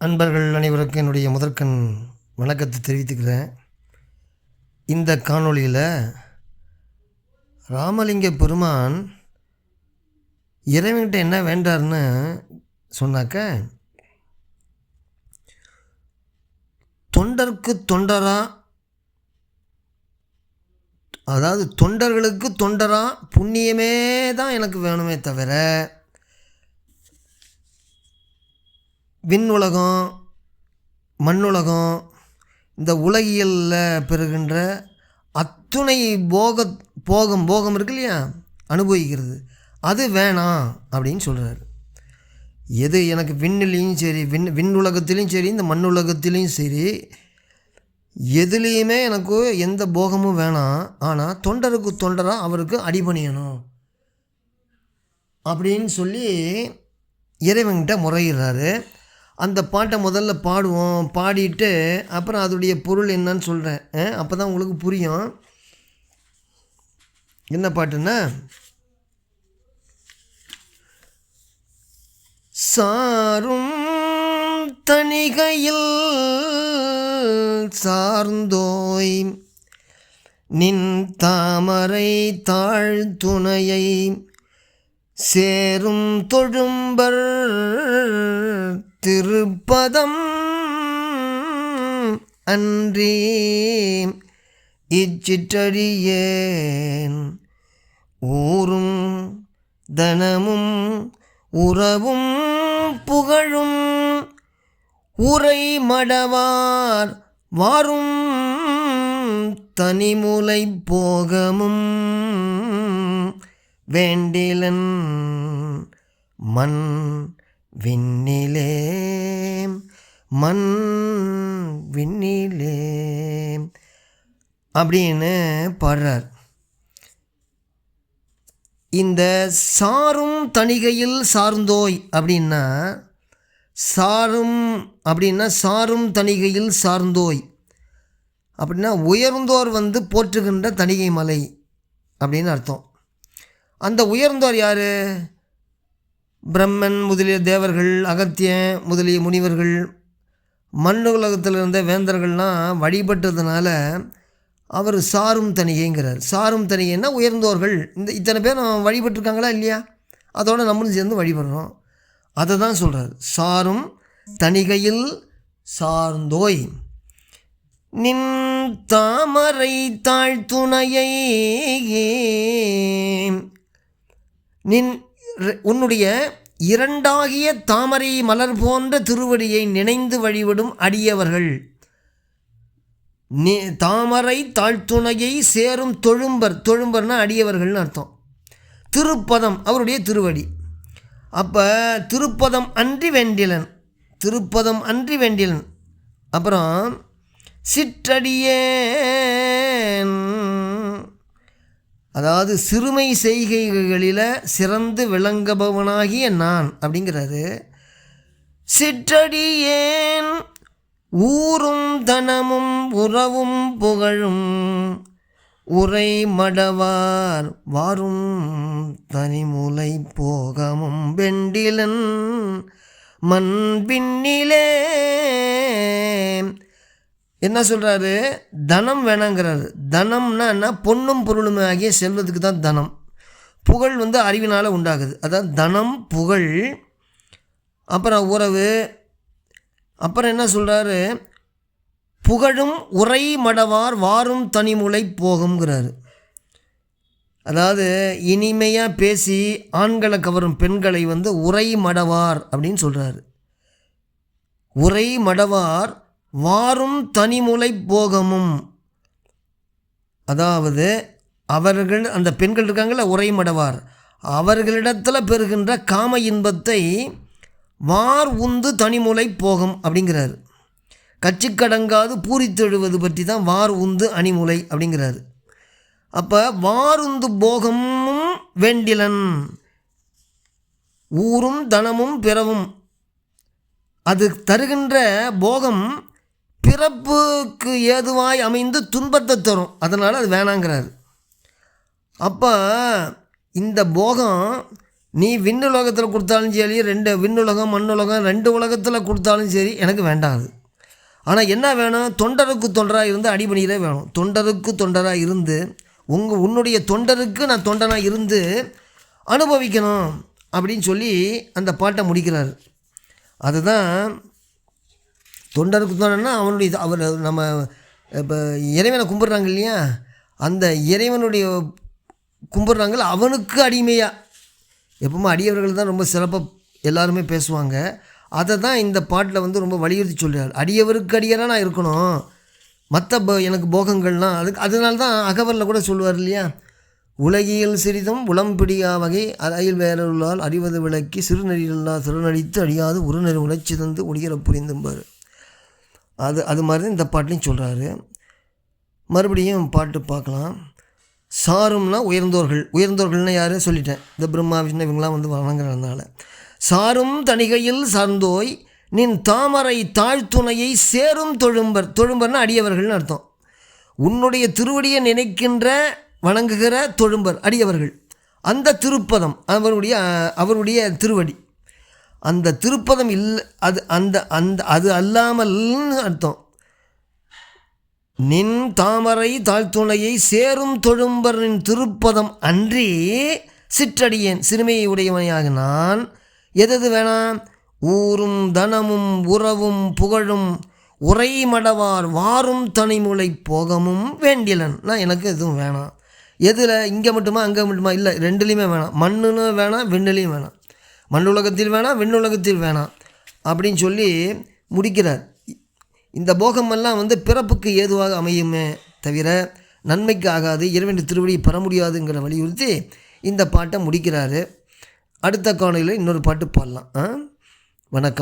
அன்பர்கள் அனைவருக்கும் என்னுடைய முதற்கண் வணக்கத்தை தெரிவித்துக்கிறேன். இந்த காணொளியில் ராமலிங்க பெருமான் இறைவன்கிட்ட என்ன வேண்டார்னு சொன்னாக்க, தொண்டருக்கு தொண்டராக, அதாவது தொண்டர்களுக்கு தொண்டராக புண்ணியமே தான் எனக்கு வேணுமே தவிர விண்ணுலகம் மண்ணுலகம் இந்த உலகியலில் பெறுகின்ற அத்துணை போகம் இருக்கு இல்லையா, அனுபவிக்கிறது, அது வேணாம் அப்படின்னு சொல்கிறார். எது எனக்கு விண்ணிலையும் சரி, விண்ணுலகத்திலையும் சரி, இந்த மண்ணுலகத்திலையும் சரி, எதுலேயுமே எனக்கு எந்த போகமும் வேணாம். ஆனால் தொண்டருக்கு தொண்டராக அவருக்கு அடிபணியணும் அப்படின்னு சொல்லி இறைவன்கிட்ட முறையிடுறாரு. அந்த பாட்டை முதல்ல பாடுவோம், பாடிட்டு அப்புறம் அதோடைய பொருள் என்னன்னு சொல்கிறேன். அப்போ தான் உங்களுக்கு புரியும். என்ன பாட்டுன்னா, சாரும் தணிகையில் சார்ந்தோய் நின் தாமரை தாழ்துணையை சேரும் தொழும்பர் திருப்பதம் அன்றி இச்சிற்றடியேன் ஊரும் தனமும் உறவும் புகழும் உரை மடவார் வாரும் தனிமுலை போகமும் வேண்டிலன் மண் விண்ணிலே மண் விண்ணிலே அப்படின்னு பாடுறார். இந்த சாரும் தணிகையில் சார்ந்தோய் அப்படின்னா, சாரும் தணிகையில் சார்ந்தோய் அப்படின்னா உயர்ந்தோர் போற்றுகின்ற தணிகை மலை அப்படின்னு அர்த்தம். அந்த உயர்ந்தோர் யார்? பிரம்மன் முதலிய தேவர்கள், அகத்தியன் முதலிய முனிவர்கள், மண்ணுலகத்தில் இருந்த வேந்தர்கள்லாம் வழிபட்டதுனால அவர் சாரும் தணிகைங்கிறார். சாரும் தணிகைன்னா உயர்ந்தோர்கள். இத்தனை பேர் வழிபட்டிருக்காங்களா இல்லையா, அதோடு நம்மளும் சேர்ந்து வழிபடுறோம். அதை தான் சொல்கிறார். சாரும் தணிகையில் சார்ந்தோய் நின் தாமரை தாழ்துணையை, உன்னுடைய இரண்டாகிய தாமரை மலர் போன்ற திருவடியை நினைந்து வழிபடும் அடியவர்கள். தாமரை தாழ்த்துணையை சேரும் தொழும்பர்னா அடியவர்கள்னு அர்த்தம். திருப்பதம் அவருடைய திருவடி. அப்போ திருப்பதம் அன்றி வேண்டிலன். அப்புறம் சிற்றடியேன், அதாவது சிறுமை செய்கைகளில் சிறந்து விளங்குபவனாகிய நான் அப்படிங்கிறாரு. சிற்றடியேன் ஊரும் தனமும் உறவும் புகழும் உரை மடவார் வாரும் தனிமுலை போகமும் வெண்டிலன் மண் விண்ணிலே. என்ன சொல்கிறாரு? தனம் வேணாங்கிறாரு. தனம்னா என்ன? பொன்னும் பொருளுமே ஆகிய செல்வத்துக்கு தான் தனம். புகழ் அறிவினால் உண்டாகுது. அதாவது தனம், புகழ், அப்புறம் உறவு. அப்புறம் என்ன சொல்கிறாரு? புகழும் உரை மடவார் வாரும் தனிமுலை போகுங்கிறாரு. அதாவது இனிமையாக பேசி ஆண்களை கவரும் பெண்களை உரை மடவார் அப்படின்னு சொல்கிறாரு. உரை மடவார் வாரும் தனிமுலை போகமும், அதாவது அவர்கள், அந்த பெண்கள் இருக்காங்கள உரை மடவார், அவர்களிடத்தில் பெறுகின்ற காம இன்பத்தை வார் உந்து தனிமுலை போகம் அப்படிங்கிறாரு. கட்சிக்கடங்காது பூரித்தெழுவது பற்றி தான் வார் உந்து அணிமுலை அப்படிங்கிறாரு. அப்போ வாருந்து போகமும் வேண்டிலன், ஊரும் தனமும் பிறவும், அது தருகின்ற போகம் பிறப்புக்கு ஏதுவாய் அமைந்து துன்பத்தை தரும். அதனால் அது வேணாங்கிறாரு. அப்போ இந்த போகம் நீ விண்ணுலகத்தில் கொடுத்தாலும் சரி, விண்ணுலகம் மண்ணுலகம் 2 உலகத்தில் கொடுத்தாலும் சரி எனக்கு வேண்டாது. ஆனால் என்ன வேணும்? தொண்டருக்கு தொண்டராக இருந்து அடிபணிகிறே வேணும். தொண்டருக்கு தொண்டராக இருந்து உன்னுடைய தொண்டருக்கு நான் தொண்டனாக இருந்து அனுபவிக்கணும் அப்படின்னு சொல்லி அந்த பாட்டை முடிக்கிறார். அதுதான் தொண்டருக்கு தொண்டனா அவர் நம்ம இப்போ இறைவனை கும்பிட்றாங்க இல்லையா, அந்த இறைவனுடைய கும்பிட்றாங்கள அவனுக்கு அடிமையாக. எப்பவுமே அடியவர்கள் தான் ரொம்ப சிறப்பாக எல்லாருமே பேசுவாங்க. அதை தான் இந்த பாட்டில் ரொம்ப வலியுறுத்தி சொல்கிறார். அடியவருக்கு அடியராக நான் இருக்கணும், மற்ற எனக்கு போகங்கள்லாம் அதனால தான் அகவலில் கூட சொல்லுவார் இல்லையா, உலகியல் சிறிதும் உளம்பிடியா வகை அறையில் வேறுள்ளால் அறிவது விளக்கி சிறுநெறியில்லா சிறுநடித்து அடியாது உருநெறி உணர்ச்சி தந்து ஒளிகிற புரிந்தும்பார். அது மாதிரி தான் இந்த பாட்டையும் சொல்கிறாரு. மறுபடியும் பாட்டு பார்க்கலாம். சாரும்னா உயர்ந்தோர்கள்னால் யார் சொல்லிட்டேன், இந்த பிரம்மா விஷ்ணு இவங்களாம் வணங்குறதுனால. சாரும் தணிகையில் சார்ந்தோய் நின் தாமரை தாழ்த்துணையை சேரும் தொழும்பர்னா அடியவர்கள்னு அர்த்தம். உன்னுடைய திருவடியை நினைக்கின்ற வணங்குகிற தொழும்பர் அடியவர்கள். அந்த திருப்பதம் அவருடைய திருவடி, அந்த திருப்பதம் இல்லை, அது அல்லாமல்னு அர்த்தம். நின் தாமரை தாழ்த்துணையை சேரும் தொழும்பரின் திருப்பதம் அன்றி சிற்றடியேன் சிறுமையை உடையவனையாக நான் எது வேணாம்? ஊரும் தனமும் உறவும் புகழும் உரைமடவார் வாரும் தனிமுலை போகமும் வேண்டியலன். நான் எனக்கு எதுவும் வேணாம். எதில்? இங்கே மட்டுமா அங்கே மட்டுமா? இல்லை, 2லேயுமே வேணாம். மண்ணுன்னு வேணாம், விண்ணுலேயும் வேணாம். மண்ணுலகத்தில் வேணாம், விண்ணுலகத்தில் வேணாம் அப்படின்னு சொல்லி முடிக்கிறார். இந்த போகமெல்லாம் பிறப்புக்கு ஏதுவாக அமையுமே தவிர நன்மைக்கு ஆகாது, இறைவன் திருவடியை பெற முடியாதுங்கிற வலியுறுத்தி இந்த பாட்டை முடிக்கிறாரு. அடுத்த காணொளியில் இன்னொரு பாட்டு பாடலாம். வணக்கம்.